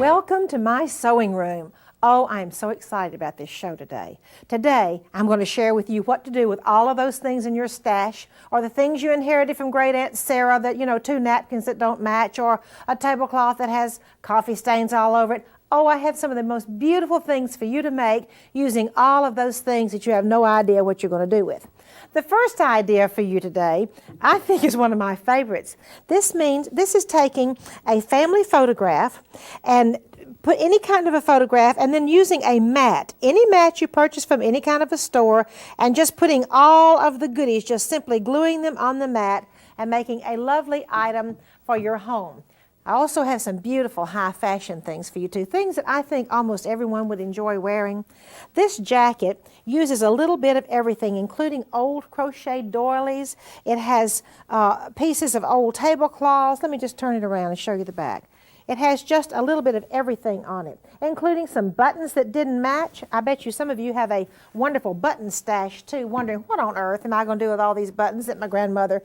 Welcome to my sewing room. Oh, I am so excited about this show today. Today, I'm going to share with you what to do with all of those things in your stash, or the things you inherited from Great Aunt Sarah that, you know, 2 napkins that don't match, or a tablecloth that has coffee stains all over it. Oh, I have some of the most beautiful things for you to make using all of those things that you have no idea what you're going to do with. The first idea for you today, I think, is one of my favorites. This is taking a family photograph and put any kind of a photograph and then using a mat, any mat you purchase from any kind of a store, and just putting all of the goodies, just simply gluing them on the mat and making a lovely item for your home. I also have some beautiful high fashion things for you too, things that I think almost everyone would enjoy wearing. This jacket uses a little bit of everything, including old crocheted doilies. It has pieces of old tablecloths. Let me just turn it around and show you the back. It has just a little bit of everything on it, including some buttons that didn't match. I bet you some of you have a wonderful button stash too, wondering what on earth am I going to do with all these buttons that my grandmother,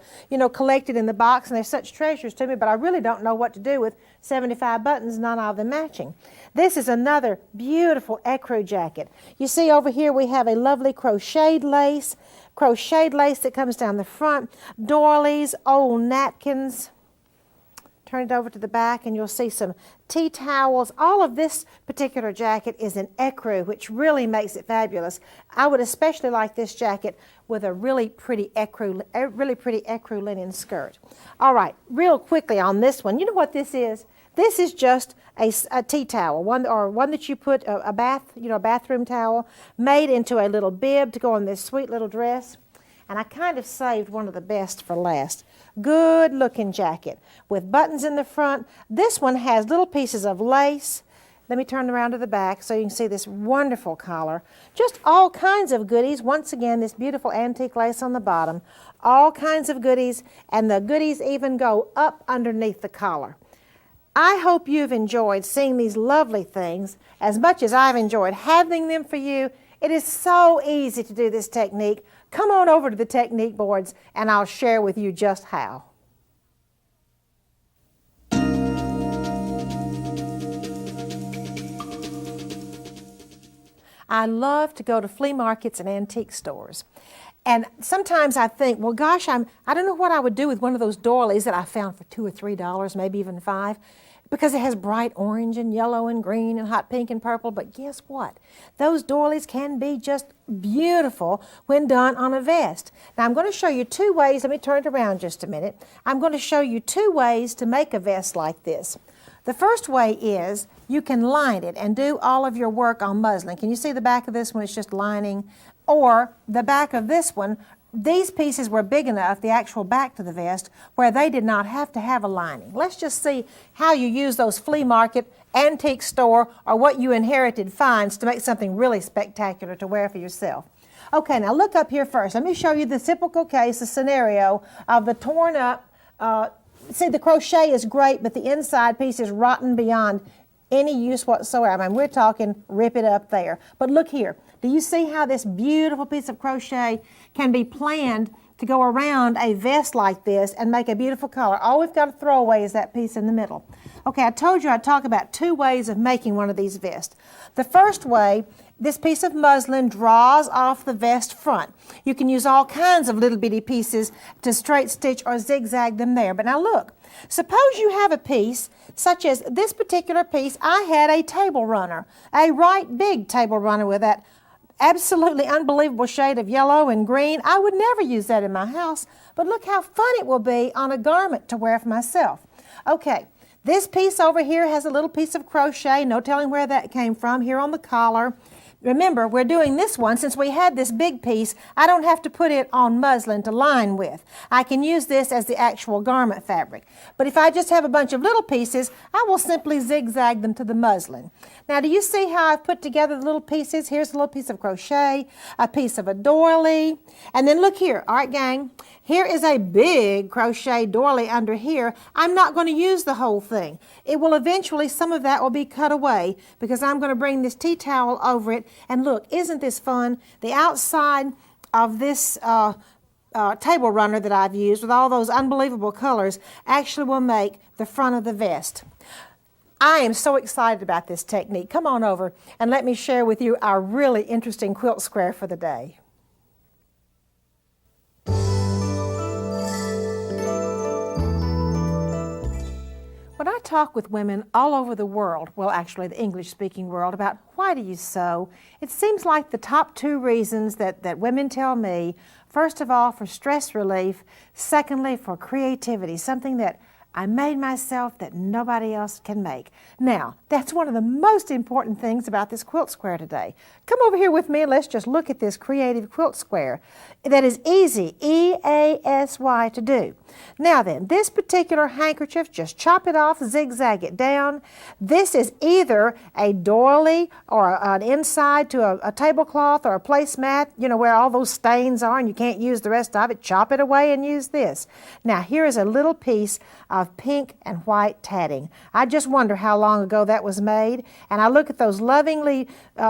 collected in the box, and they're such treasures to me, but I really don't know what to do with 75 buttons, none of them matching. This is another beautiful ecru jacket. You see over here we have a lovely crocheted lace that comes down the front, doilies, old napkins. Turn it over to the back and you'll see some tea towels. All of this particular jacket is in ecru, which really makes it fabulous. I would especially like this jacket with a really pretty ecru linen skirt. All right, real quickly on this one, you know what this is? This is just a tea towel, one that you put a bathroom towel, made into a little bib to go on this sweet little dress. And I kind of saved one of the best for last. Good looking jacket with buttons in the front. This one has little pieces of lace. Let me turn around to the back so you can see this wonderful collar. Just all kinds of goodies. Once again, this beautiful antique lace on the bottom. All kinds of goodies, and the goodies even go up underneath the collar. I hope you've enjoyed seeing these lovely things as much as I've enjoyed having them for you. It is so easy to do this technique. Come on over to the technique boards and I'll share with you just how. I love to go to flea markets and antique stores. And sometimes I think, well, gosh, I don't know what I would do with one of those doilies that I found for $2 or $3, maybe even $5. Because it has bright orange and yellow and green and hot pink and purple. But guess what? Those doilies can be just beautiful when done on a vest. Now I'm going to show you 2 ways. Let me turn it around just a minute. I'm going to show you 2 ways to make a vest like this. The first way is you can line it and do all of your work on muslin. Can you see the back of this one? It's just lining. Or the back of this one, these pieces were big enough, the actual back to the vest, where they did not have to have a lining. Let's just see how you use those flea market, antique store, or what you inherited finds to make something really spectacular to wear for yourself. Okay, now look up here first. Let me show you the typical case, the scenario of the torn up, see the crochet is great, but the inside piece is rotten beyond any use whatsoever. I mean, we're talking rip it up there. But look here. Do you see how this beautiful piece of crochet can be planned to go around a vest like this and make a beautiful collar? All we've got to throw away is that piece in the middle. Okay, I told you I'd talk about 2 ways of making one of these vests. The first way, this piece of muslin draws off the vest front. You can use all kinds of little bitty pieces to straight stitch or zigzag them there. But now look, suppose you have a piece such as this particular piece. I had a table runner, a right big table runner with that absolutely unbelievable shade of yellow and green. I would never use that in my house, but look how fun it will be on a garment to wear for myself. Okay, this piece over here has a little piece of crochet, no telling where that came from, here on the collar. Remember, we're doing this one, since we had this big piece, I don't have to put it on muslin to line with. I can use this as the actual garment fabric. But if I just have a bunch of little pieces, I will simply zigzag them to the muslin. Now, do you see how I've put together the little pieces? Here's a little piece of crochet, a piece of a doily, and then look here. All right, gang, here is a big crochet doily under here. I'm not going to use the whole thing. It will eventually, some of that will be cut away because I'm going to bring this tea towel over it. And look, isn't this fun? The outside of this table runner that I've used with all those unbelievable colors actually will make the front of the vest. I am so excited about this technique. Come on over and let me share with you our really interesting quilt square for the day. When I talk with women all over the world, well actually the English-speaking world, about why do you sew, it seems like the top two reasons that women tell me, first of all for stress relief, secondly for creativity, something that I made myself that nobody else can make. Now, that's one of the most important things about this quilt square today. Come over here with me and let's just look at this creative quilt square. That is easy, E-A-S-Y, to do. Now then, this particular handkerchief, just chop it off, zigzag it down. This is either a doily or an inside to a tablecloth or a placemat, you know, where all those stains are and you can't use the rest of it. Chop it away and use this. Now, here is a little piece of pink and white tatting. I just wonder how long ago that was made, and I look at those lovingly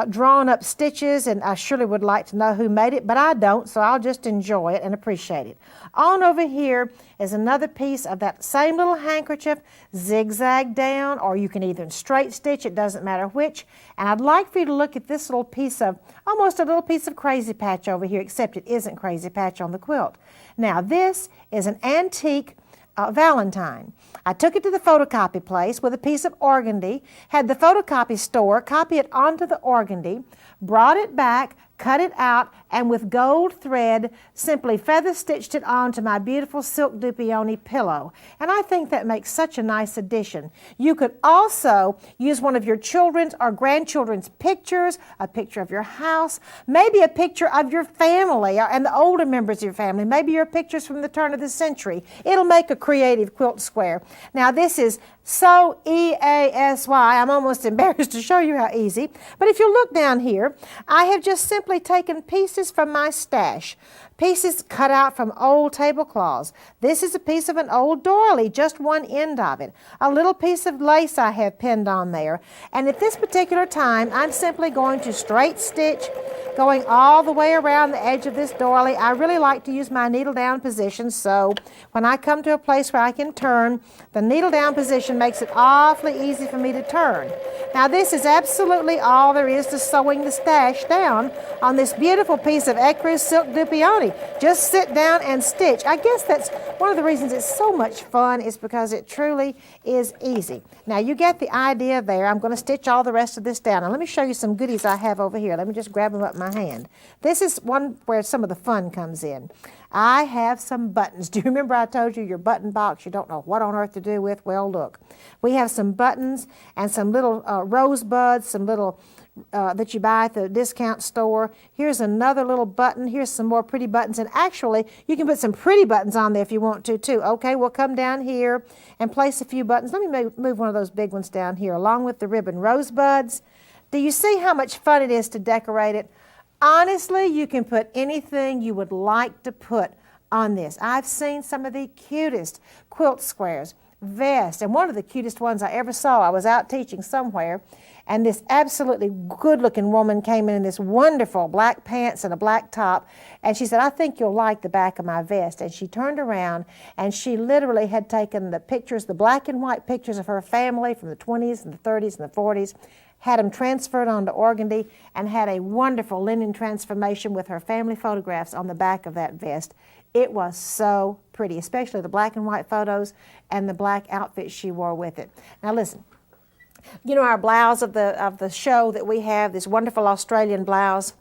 drawn up stitches, and I surely would like to know who made it, but I don't, so I'll just enjoy it and appreciate it. On over here is another piece of that same little handkerchief, zigzag down, or you can either straight stitch, it doesn't matter which, and I'd like for you to look at this little piece of, almost a little piece of crazy patch over here, except it isn't crazy patch on the quilt. Now this is an antique Valentine. I took it to the photocopy place with a piece of organdy, had the photocopy store copy it onto the organdy, brought it back, cut it out, and with gold thread simply feather stitched it onto my beautiful silk dupioni pillow. And I think that makes such a nice addition. You could also use one of your children's or grandchildren's pictures, a picture of your house, maybe a picture of your family and the older members of your family, maybe your pictures from the turn of the century. It'll make a creative quilt square. Now this is so E-A-S-Y. I'm almost embarrassed to show you how easy. But if you look down here, I have just simply taken pieces from my stash, pieces cut out from old tablecloths. This is a piece of an old doily, just one end of it. A little piece of lace I have pinned on there. And at this particular time, I'm simply going to straight stitch, going all the way around the edge of this doily. I really like to use my needle down position, so when I come to a place where I can turn, the needle down position makes it awfully easy for me to turn. Now this is absolutely all there is to sewing the stash down on this beautiful piece of ecru silk dupioni. Just sit down and stitch. I guess that's one of the reasons it's so much fun, is because it truly is easy. Now you get the idea there. I'm going to stitch all the rest of this down. Now let me show you some goodies I have over here. Let me just grab them up in my hand. This is one where some of the fun comes in. I have some buttons. Do you remember I told you your button box you don't know what on earth to do with? Well, look. We have some buttons and some little rosebuds, some little that you buy at the discount store. Here's another little button. Here's some more pretty buttons. And actually, you can put some pretty buttons on there if you want to, too. Okay, we'll come down here and place a few buttons. Let me move one of those big ones down here, along with the ribbon rosebuds. Do you see how much fun it is to decorate it? Honestly, you can put anything you would like to put on this. I've seen some of the cutest quilt squares, vests, and one of the cutest ones I ever saw. I was out teaching somewhere, and this absolutely good-looking woman came in this wonderful black pants and a black top, and she said, "I think you'll like the back of my vest." And she turned around, and she literally had taken the pictures, the black and white pictures of her family from the 20s and the 30s and the 40s, had them transferred onto organdy, and had a wonderful linen transformation with her family photographs on the back of that vest. It was so pretty, especially the black and white photos and the black outfit she wore with it. Now listen, you know our blouse of the show that we have, this wonderful Australian blouse?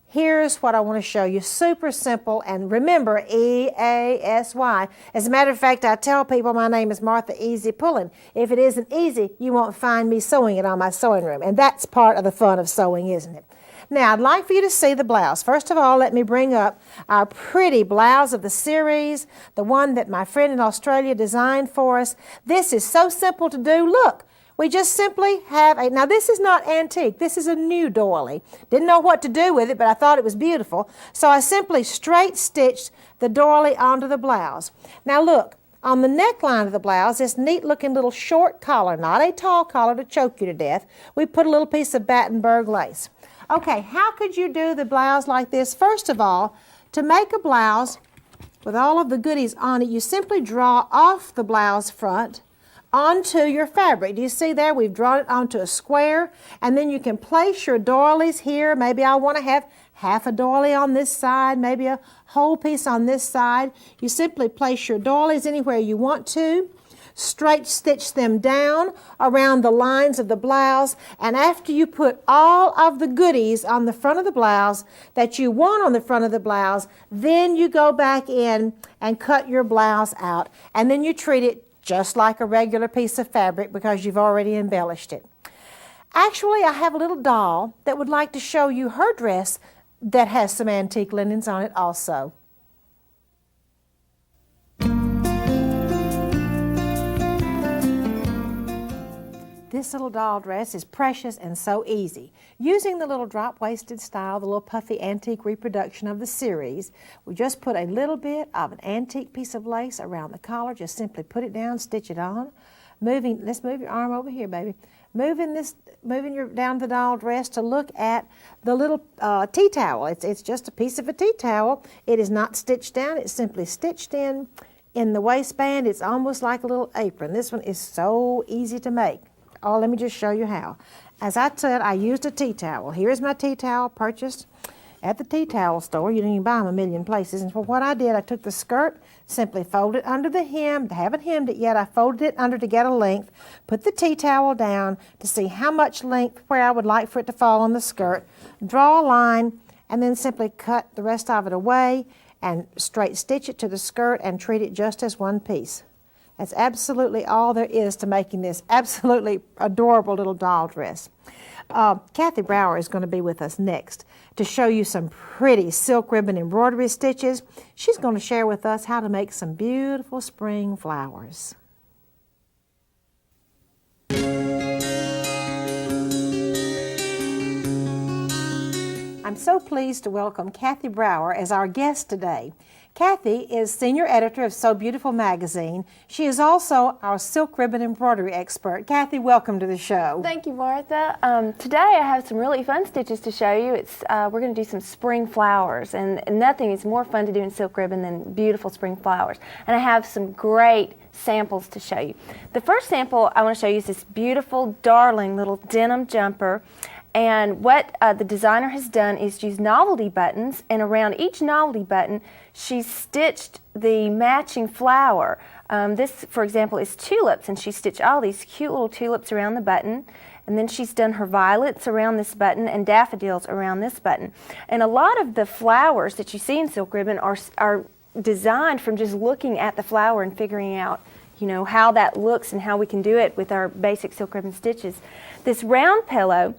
Here's what I want to show you. Super simple, and remember, E-A-S-Y. As a matter of fact, I tell people my name is Martha Easy Pullen. If it isn't easy, you won't find me sewing it on my sewing room, and that's part of the fun of sewing, isn't it? Now, I'd like for you to see the blouse. First of all, let me bring up our pretty blouse of the series, the one that my friend in Australia designed for us. This is so simple to do. Look. We just simply have a, now this is not antique, this is a new doily. Didn't know what to do with it, but I thought it was beautiful. So I simply straight stitched the doily onto the blouse. Now look, on the neckline of the blouse, this neat looking little short collar, not a tall collar to choke you to death, we put a little piece of Battenberg lace. Okay, how could you do the blouse like this? First of all, to make a blouse with all of the goodies on it, you simply draw off the blouse front, onto your fabric. Do you see there? We've drawn it onto a square, and then you can place your doilies here. Maybe I want to have half a doily on this side, maybe a whole piece on this side. You simply place your doilies anywhere you want to. Straight stitch them down around the lines of the blouse, and after you put all of the goodies on the front of the blouse that you want on the front of the blouse, then you go back in and cut your blouse out, and then you treat it just like a regular piece of fabric because you've already embellished it. Actually, I have a little doll that would like to show you her dress that has some antique linens on it also. This little doll dress is precious and so easy. Using the little drop-waisted style, the little puffy antique reproduction of the series, we just put a little bit of an antique piece of lace around the collar. Just simply put it down, stitch it on. Let's move your arm over here, baby. Moving your down the doll dress to look at the little tea towel. It's just a piece of a tea towel. It is not stitched down. It's simply stitched in the waistband. It's almost like a little apron. This one is so easy to make. Oh, let me just show you how. As I said, I used a tea towel. Here's my tea towel purchased at the tea towel store. You don't even buy them a million places. And for what I did, I took the skirt, simply folded it under the hem. I haven't hemmed it yet. I folded it under to get a length, put the tea towel down to see how much length, where I would like for it to fall on the skirt, draw a line, and then simply cut the rest of it away and straight stitch it to the skirt and treat it just as one piece. That's absolutely all there is to making this absolutely adorable little doll dress. Kathy Brower is going to be with us next to show you some pretty silk ribbon embroidery stitches. She's going to share with us how to make some beautiful spring flowers. I'm so pleased to welcome Kathy Brower as our guest today. Kathy is senior editor of So Beautiful magazine. She is also our silk ribbon embroidery expert. Kathy, welcome to the show. Thank you, Martha. Today I have some really fun stitches to show you. We're going to do some spring flowers, and nothing is more fun to do in silk ribbon than beautiful spring flowers. And I have some great samples to show you. The first sample I want to show you is this beautiful, darling little denim jumper. And what the designer has done is use novelty buttons, and around each novelty button she's stitched the matching flower. This, for example, is tulips, and she stitched all these cute little tulips around the button, and then she's done her violets around this button and daffodils around this button. And a lot of the flowers that you see in silk ribbon are designed from just looking at the flower and figuring out, you know, how that looks and how we can do it with our basic silk ribbon stitches. This round pillow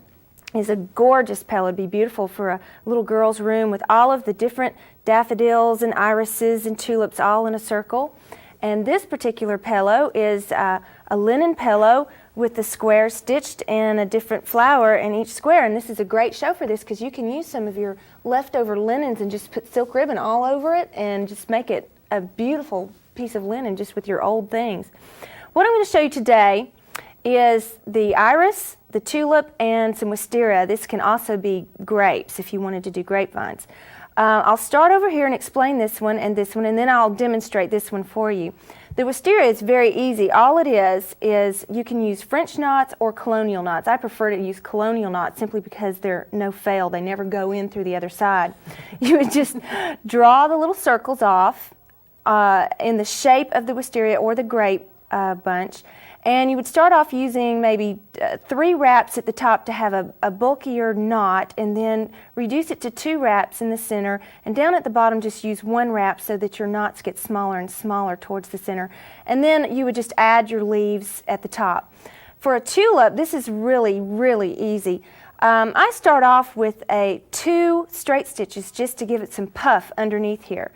is a gorgeous pillow. It'd be beautiful for a little girl's room with all of the different daffodils and irises and tulips all in a circle. And this particular pillow is a linen pillow with the square stitched and a different flower in each square. And this is a great show for this because you can use some of your leftover linens and just put silk ribbon all over it and just make it a beautiful piece of linen just with your old things. What I'm going to show you today is the iris, the tulip, and some wisteria. This can also be grapes if you wanted to do grapevines. I'll start over here and explain this one, and then I'll demonstrate this one for you. The wisteria is very easy. All it is you can use French knots or colonial knots. I prefer to use colonial knots simply because they're no fail. They never go in through the other side. You would just draw the little circles off in the shape of the wisteria or the grape bunch. And you would start off using maybe 3 wraps at the top to have a bulkier knot, and then reduce it to 2 wraps in the center, and down at the bottom just use 1 wrap so that your knots get smaller and smaller towards the center. And then you would just add your leaves at the top. For a tulip, this is really, really easy. I start off with 2 straight stitches just to give it some puff underneath here.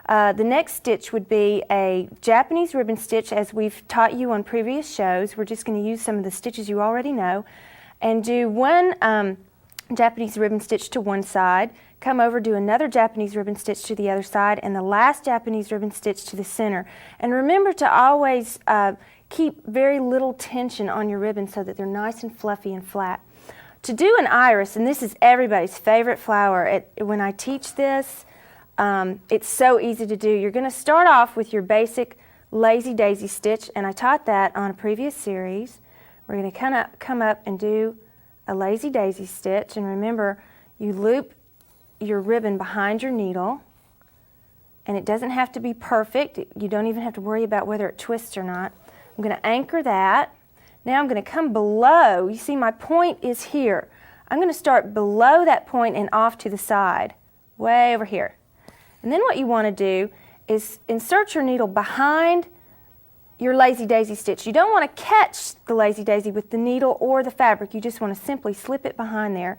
The next stitch would be a Japanese ribbon stitch, as we've taught you on previous shows. We're just going to use some of the stitches you already know, and do 1 Japanese ribbon stitch to one side, come over, do another Japanese ribbon stitch to the other side, and the last Japanese ribbon stitch to the center. And remember to always keep very little tension on your ribbon so that they're nice and fluffy and flat. To do an iris, and this is everybody's favorite flower, when I teach this, it's so easy to do. You're going to start off with your basic lazy daisy stitch, and I taught that on a previous series. We're going to come up and do a lazy daisy stitch, and remember, you loop your ribbon behind your needle, and it doesn't have to be perfect. You don't even have to worry about whether it twists or not. I'm going to anchor that. Now I'm going to come below. You see my point is here. I'm going to start below that point and off to the side, way over here. And then what you want to do is insert your needle behind your lazy daisy stitch. You don't want to catch the lazy daisy with the needle or the fabric. You just want to simply slip it behind there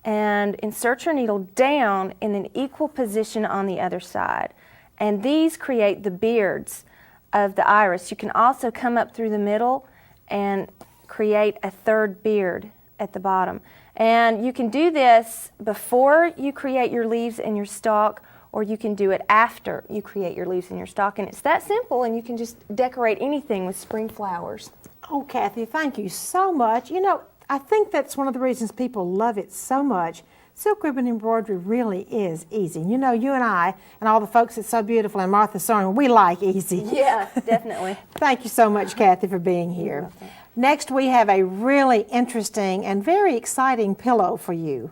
and insert your needle down in an equal position on the other side. And these create the beards of the iris. You can also come up through the middle and create a third beard at the bottom. And you can do this before you create your leaves and your stalk, or you can do it after you create your leaves and your stalk. And it's that simple, and you can just decorate anything with spring flowers. Oh, Kathy, thank you so much. You know, I think that's one of the reasons people love it so much. Silk ribbon embroidery really is easy. You know, you and I and all the folks at So Beautiful and Martha Sewing, we like easy. Yeah, definitely. Thank you so much, Kathy, for being here. Next, we have a really interesting and very exciting pillow for you.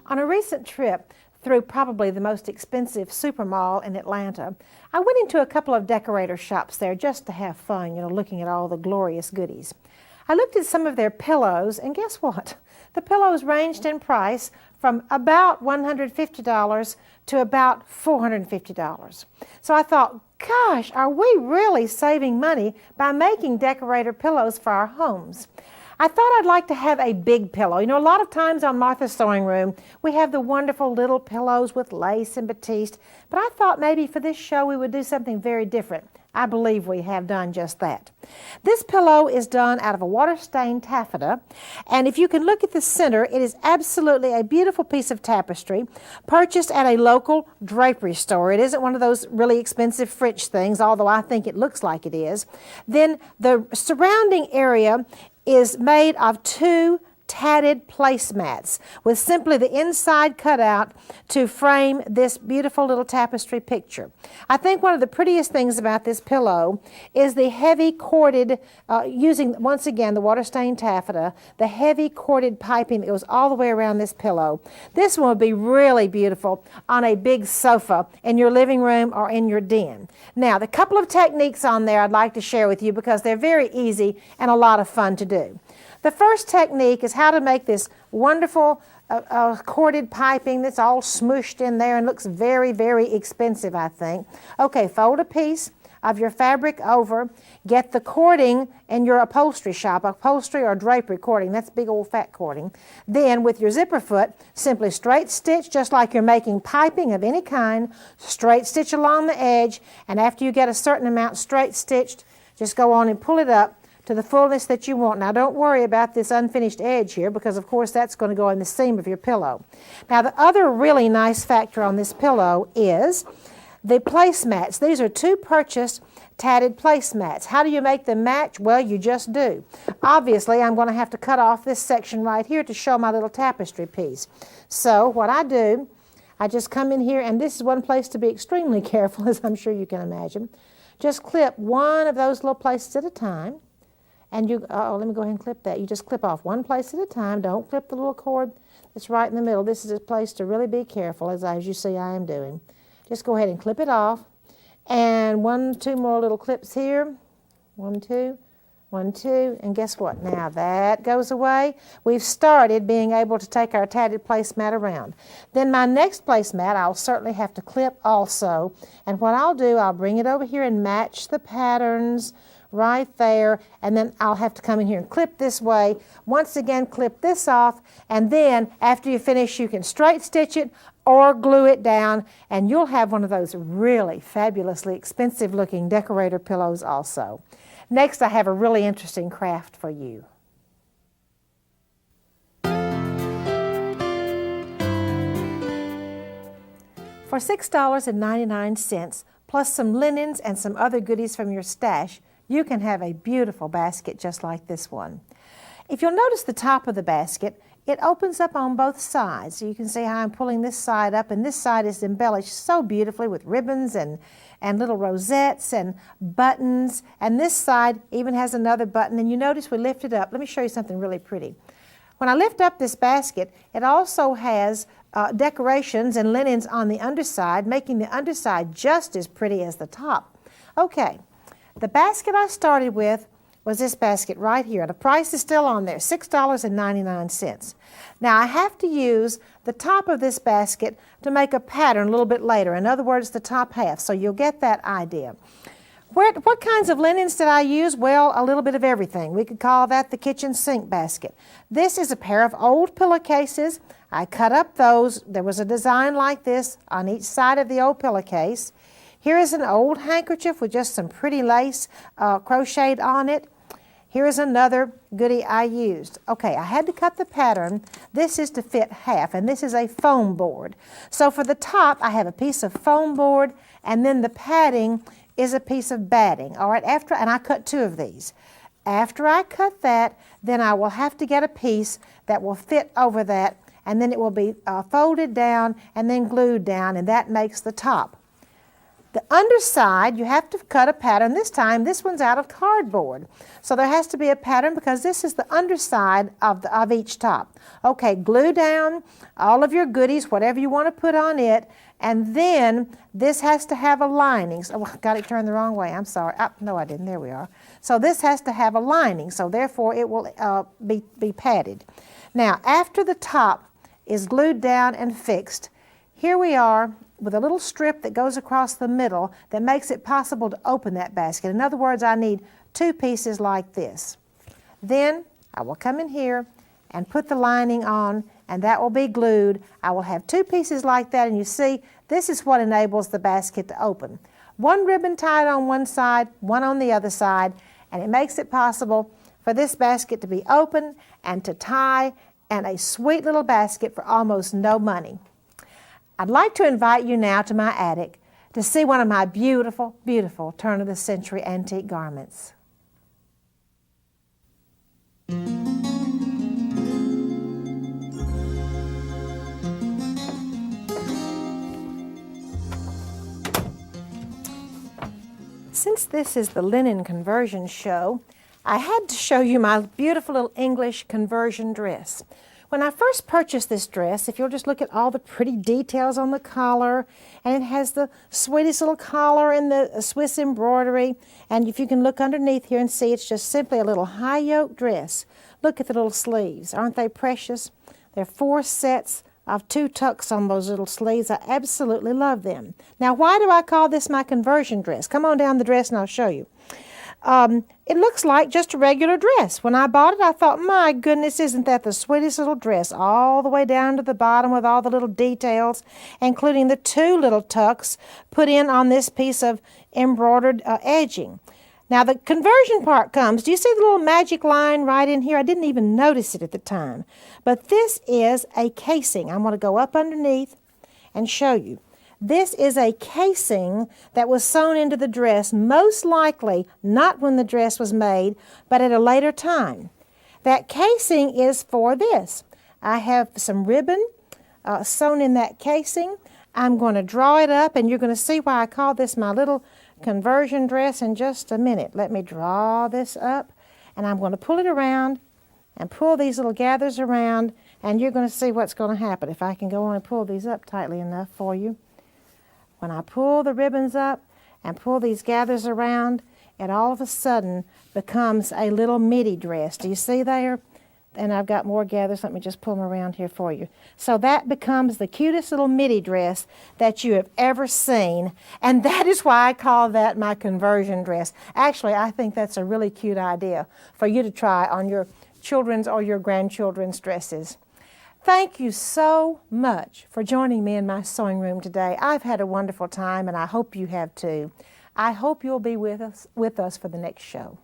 On a recent trip through probably the most expensive supermall in Atlanta, I went into a couple of decorator shops there just to have fun, you know, looking at all the glorious goodies. I looked at some of their pillows, and guess what? The pillows ranged in price from about $150 to about $450. So I thought, gosh, are we really saving money by making decorator pillows for our homes? I thought I'd like to have a big pillow. You know, a lot of times on Martha's Sewing Room, we have the wonderful little pillows with lace and batiste, but I thought maybe for this show we would do something very different. I believe we have done just that. This pillow is done out of a water-stained taffeta, and if you can look at the center, it is absolutely a beautiful piece of tapestry purchased at a local drapery store. It isn't one of those really expensive French things, although I think it looks like it is. Then the surrounding area is made of two tatted placemats with simply the inside cut out to frame this beautiful little tapestry picture. I think one of the prettiest things about this pillow is the heavy corded, using once again the water-stained taffeta, the heavy corded piping that goes all the way around this pillow. This one would be really beautiful on a big sofa in your living room or in your den. Now, the couple of techniques on there I'd like to share with you because they're very easy and a lot of fun to do. The first technique is how to make this wonderful corded piping that's all smooshed in there and looks very, very expensive, I think. Okay, fold a piece of your fabric over, get the cording in your upholstery shop, upholstery or drapery cording, that's big old fat cording. Then with your zipper foot, simply straight stitch just like you're making piping of any kind, straight stitch along the edge, and after you get a certain amount straight stitched, just go on and pull it up to the fullness that you want. Now don't worry about this unfinished edge here because of course that's going to go in the seam of your pillow. Now the other really nice factor on this pillow is the placemats. These are two purchased tatted placemats. How do you make them match? Well, you just do. Obviously I'm going to have to cut off this section right here to show my little tapestry piece. So what I do, I just come in here, and this is one place to be extremely careful, as I'm sure you can imagine. Just clip one of those little places at a time. And you, let me go ahead and clip that. You just clip off one place at a time. Don't clip the little cord that's right in the middle. This is a place to really be careful, as you see I am doing. Just go ahead and clip it off. And two more little clips here. 1, 2, 1, 2. And guess what? Now that goes away. We've started being able to take our tatted placemat around. Then my next placemat I'll certainly have to clip also. And what I'll do, I'll bring it over here and match the patterns right there, and then I'll have to come in here and clip this way. Once again, clip this off, and then after you finish, you can straight stitch it or glue it down, and you'll have one of those really fabulously expensive looking decorator pillows also. Next, I have a really interesting craft for you. For $6.99, plus some linens and some other goodies from your stash, you can have a beautiful basket just like this one. If you'll notice the top of the basket, it opens up on both sides. So you can see how I'm pulling this side up, and this side is embellished so beautifully with ribbons and little rosettes and buttons. And this side even has another button, and you notice we lift it up. Let me show you something really pretty. When I lift up this basket, it also has decorations and linens on the underside, making the underside just as pretty as the top. Okay, the basket I started with was this basket right here. The price is still on there, $6.99. Now I have to use the top of this basket to make a pattern a little bit later. In other words, the top half, so you'll get that idea. What kinds of linens did I use? Well, a little bit of everything. We could call that the kitchen sink basket. This is a pair of old pillowcases. I cut up those. There was a design like this on each side of the old pillowcase. Here is an old handkerchief with just some pretty lace crocheted on it. Here is another goodie I used. Okay, I had to cut the pattern. This is to fit half, and this is a foam board. So for the top, I have a piece of foam board, and then the padding is a piece of batting. All right, and I cut two of these. After I cut that, then I will have to get a piece that will fit over that, and then it will be folded down and then glued down, and that makes the top. The underside, you have to cut a pattern. This time, this one's out of cardboard. So there has to be a pattern because this is the underside of each top. Okay, glue down all of your goodies, whatever you want to put on it, and then this has to have a lining. Oh, I got it turned the wrong way. I'm sorry. No, I didn't. There we are. So this has to have a lining, so therefore it will be padded. Now, after the top is glued down and fixed, here we are with a little strip that goes across the middle that makes it possible to open that basket. In other words, I need two pieces like this. Then I will come in here and put the lining on, and that will be glued. I will have two pieces like that, and you see, this is what enables the basket to open. One ribbon tied on one side, one on the other side, and it makes it possible for this basket to be open and to tie, and a sweet little basket for almost no money. I'd like to invite you now to my attic to see one of my beautiful, beautiful turn-of-the-century antique garments. Since this is the linen conversion show, I had to show you my beautiful little English conversion dress. When I first purchased this dress, if you'll just look at all the pretty details on the collar, and it has the sweetest little collar and the Swiss embroidery, and if you can look underneath here and see, it's just simply a little high-yoke dress. Look at the little sleeves. Aren't they precious? There are 4 sets of 2 tucks on those little sleeves. I absolutely love them. Now, why do I call this my conversion dress? Come on down the dress and I'll show you. It looks like just a regular dress. When I bought it, I thought, my goodness, isn't that the sweetest little dress, all the way down to the bottom with all the little details, including the 2 little tucks put in on this piece of embroidered edging. Now the conversion part comes. Do you see the little magic line right in here? I didn't even notice it at the time. But this is a casing. I'm going to go up underneath and show you. This is a casing that was sewn into the dress, most likely not when the dress was made, but at a later time. That casing is for this. I have some ribbon sewn in that casing. I'm going to draw it up, and you're going to see why I call this my little conversion dress in just a minute. Let me draw this up, and I'm going to pull it around and pull these little gathers around, and you're going to see what's going to happen if I can go on and pull these up tightly enough for you. When I pull the ribbons up and pull these gathers around, it all of a sudden becomes a little midi dress. Do you see there? And I've got more gathers. Let me just pull them around here for you. So that becomes the cutest little midi dress that you have ever seen. And that is why I call that my conversion dress. Actually, I think that's a really cute idea for you to try on your children's or your grandchildren's dresses. Thank you so much for joining me in my sewing room today. I've had a wonderful time, and I hope you have too. I hope you'll be with us for the next show.